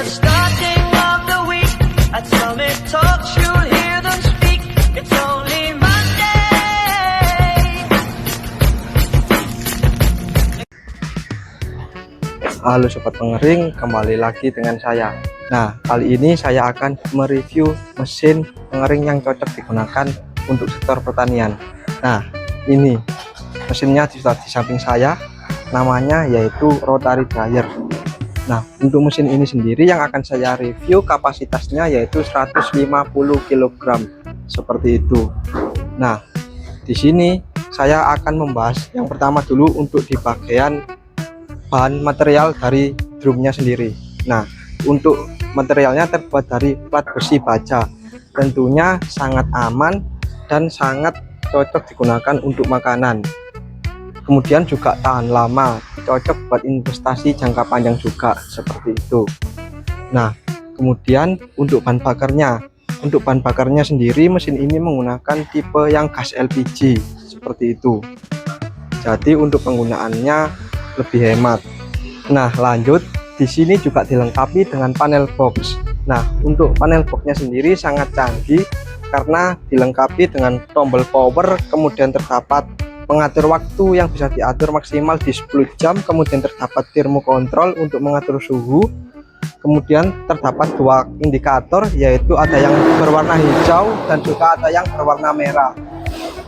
starting of the week. At Summit Talks, you'll hear them speak. It's only Monday. Halo sobat pengering, kembali lagi dengan saya. Nah, kali ini saya akan mereview mesin pengering yang cocok digunakan untuk sektor pertanian. Nah, ini mesinnya di samping saya, namanya yaitu rotary dryer. Nah, untuk mesin ini sendiri yang akan saya review kapasitasnya yaitu 150 kg seperti itu. Nah, di sini saya akan membahas yang pertama dulu untuk di bagian bahan material dari drumnya sendiri. Nah, untuk materialnya terbuat dari plat besi baja, tentunya sangat aman dan sangat cocok digunakan untuk makanan. Kemudian juga tahan lama, cocok buat investasi jangka panjang juga seperti itu. Nah, kemudian untuk bahan bakarnya sendiri mesin ini menggunakan tipe yang gas LPG seperti itu. Jadi untuk penggunaannya lebih hemat. Nah, lanjut, di sini juga dilengkapi dengan panel box. Nah, untuk panel boxnya sendiri sangat canggih karena dilengkapi dengan tombol power, kemudian terdapat pengatur waktu yang bisa diatur maksimal di 10 jam, kemudian terdapat thermocontrol untuk mengatur suhu, kemudian terdapat dua indikator, yaitu ada yang berwarna hijau dan juga ada yang berwarna merah.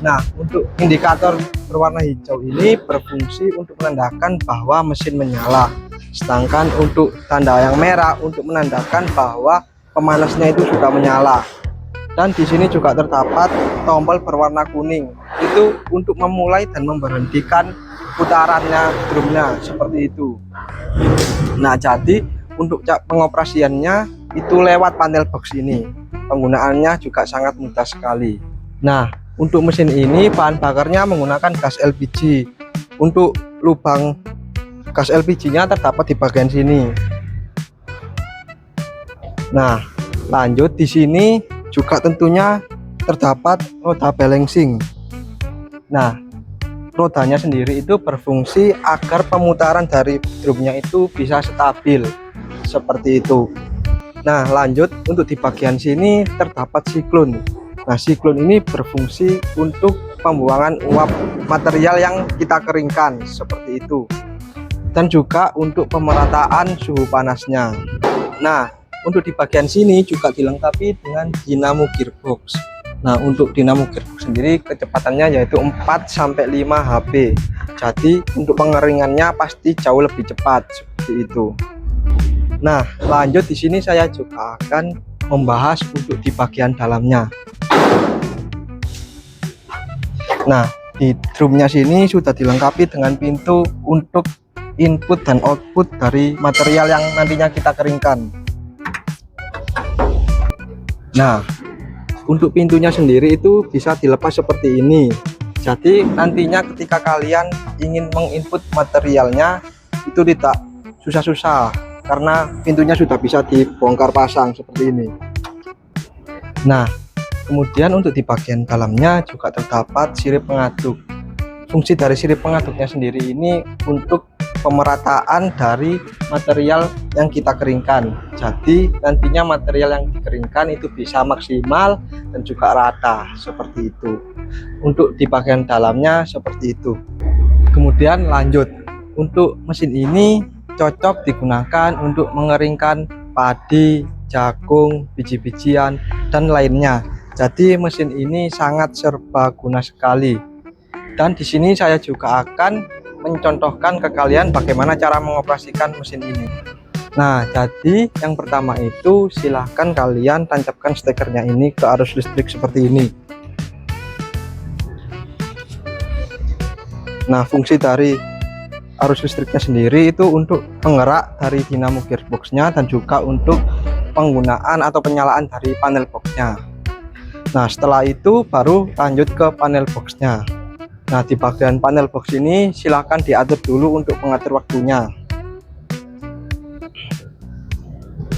Nah, untuk indikator berwarna hijau ini berfungsi untuk menandakan bahwa mesin menyala, sedangkan untuk tanda yang merah untuk menandakan bahwa pemanasnya itu sudah menyala. Dan di sini juga terdapat tombol berwarna kuning, itu untuk memulai dan memberhentikan putarannya drumnya seperti itu. Nah, jadi untuk pengoperasiannya itu lewat panel box ini. Penggunaannya juga sangat mudah sekali. Nah, untuk mesin ini bahan bakarnya menggunakan gas LPG. Untuk lubang gas LPG-nya terdapat di bagian sini. Nah, lanjut di sini juga tentunya terdapat roda balancing. Nah, rodanya sendiri itu berfungsi agar pemutaran dari drumnya itu bisa stabil seperti itu. Nah, lanjut untuk di bagian sini terdapat siklon. Nah, siklon ini berfungsi untuk pembuangan uap material yang kita keringkan seperti itu, dan juga untuk pemerataan suhu panasnya. Nah, untuk di bagian sini juga dilengkapi dengan dinamo gearbox. Nah, untuk dinamo gearbox sendiri kecepatannya yaitu 4-5 HP. Jadi untuk pengeringannya pasti jauh lebih cepat seperti itu. Nah, lanjut di sini saya juga akan membahas untuk di bagian dalamnya. Nah, di drumnya sini sudah dilengkapi dengan pintu untuk input dan output dari material yang nantinya kita keringkan. Nah, untuk pintunya sendiri itu bisa dilepas seperti ini. Jadi nantinya ketika kalian ingin menginput materialnya itu tidak susah-susah karena pintunya sudah bisa dibongkar pasang seperti ini. Nah, kemudian untuk di bagian dalamnya juga terdapat sirip pengaduk. Fungsi dari sirip pengaduknya sendiri ini untuk pemerataan dari material yang kita keringkan. Jadi nantinya material yang dikeringkan itu bisa maksimal dan juga rata seperti itu. Untuk di bagian dalamnya seperti itu. Kemudian lanjut, untuk mesin ini cocok digunakan untuk mengeringkan padi, jagung, biji-bijian dan lainnya. Jadi mesin ini sangat serbaguna sekali. Dan di sini saya juga akan mencontohkan ke kalian bagaimana cara mengoperasikan mesin ini. Nah, jadi yang pertama itu silahkan kalian tancapkan stekernya ini ke arus listrik seperti ini. Nah, fungsi dari arus listriknya sendiri itu untuk penggerak dari dinamo gearboxnya dan juga untuk penggunaan atau penyalaan dari panel boxnya. Nah, setelah itu baru lanjut ke panel boxnya. Nah, di bagian panel box ini silahkan diatur dulu untuk mengatur waktunya.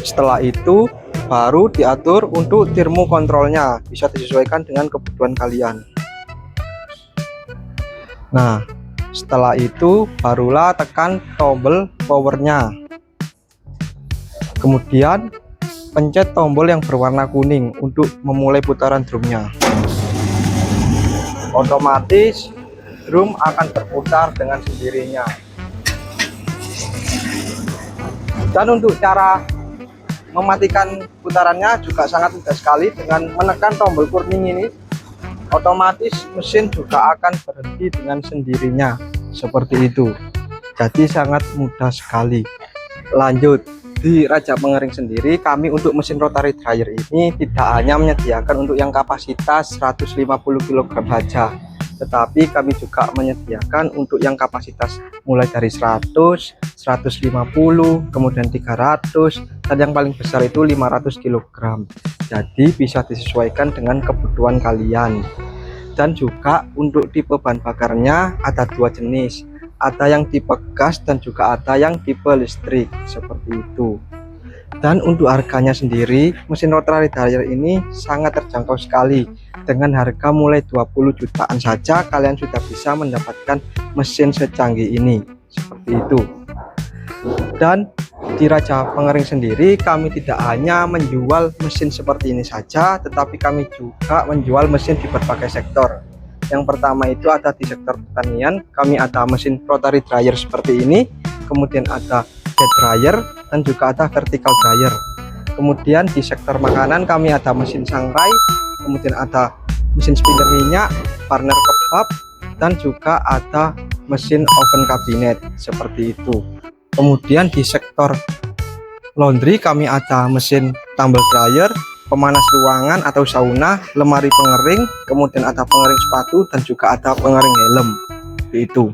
Setelah itu baru diatur untuk thermocontrolnya, bisa disesuaikan dengan kebutuhan kalian. Nah, setelah itu barulah tekan tombol powernya. Kemudian pencet tombol yang berwarna kuning untuk memulai putaran drumnya. Otomatis drum akan berputar dengan sendirinya. Dan untuk cara mematikan putarannya juga sangat mudah sekali. Dengan menekan tombol kuning ini, otomatis mesin juga akan berhenti dengan sendirinya seperti itu. Jadi sangat mudah sekali. Lanjut, di Raja Pengering sendiri kami untuk mesin rotary dryer ini tidak hanya menyediakan untuk yang kapasitas 150 kg saja, tetapi kami juga menyediakan untuk yang kapasitas mulai dari 100, 150, kemudian 300, dan yang paling besar itu 500 kg. Jadi bisa disesuaikan dengan kebutuhan kalian. Dan juga untuk tipe bahan bakarnya ada dua jenis, ada yang tipe gas dan juga ada yang tipe listrik seperti itu. Dan untuk harganya sendiri, mesin rotary dryer ini sangat terjangkau sekali. Dengan harga mulai 20 jutaan saja kalian sudah bisa mendapatkan mesin secanggih ini seperti itu. Dan di Raja Pengering sendiri kami tidak hanya menjual mesin seperti ini saja, tetapi kami juga menjual mesin di berbagai sektor. Yang pertama itu ada di sektor pertanian, kami ada mesin rotary dryer seperti ini, kemudian ada bed dryer dan juga ada vertical dryer. Kemudian di sektor makanan kami ada mesin sangrai, kemudian ada mesin spinner minyak, burner kebab, dan juga ada mesin oven kabinet seperti itu. Kemudian di sektor laundry kami ada mesin tumble dryer, pemanas ruangan atau sauna, lemari pengering, kemudian ada pengering sepatu dan juga ada pengering helm itu.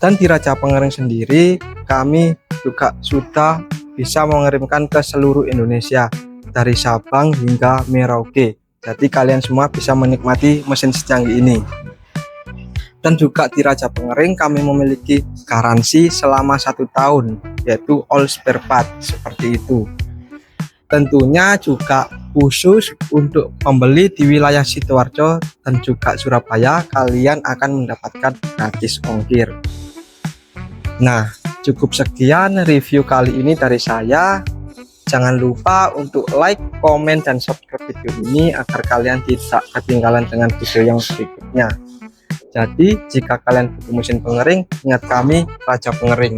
Dan di Raja Pengering sendiri kami juga sudah bisa mengirimkan ke seluruh Indonesia dari Sabang hingga Merauke. Jadi kalian semua bisa menikmati mesin secanggih ini. Dan juga di Raja Pengering kami memiliki garansi selama 1 tahun, yaitu all spare part seperti itu. Tentunya juga khusus untuk pembeli di wilayah Sidoarjo dan juga Surabaya, kalian akan mendapatkan gratis ongkir. Nah, cukup sekian review kali ini dari saya. Jangan lupa untuk like, komen, dan subscribe video ini agar kalian tidak ketinggalan dengan video yang berikutnya. Jadi, jika kalian butuh mesin pengering, ingat kami Raja Pengering.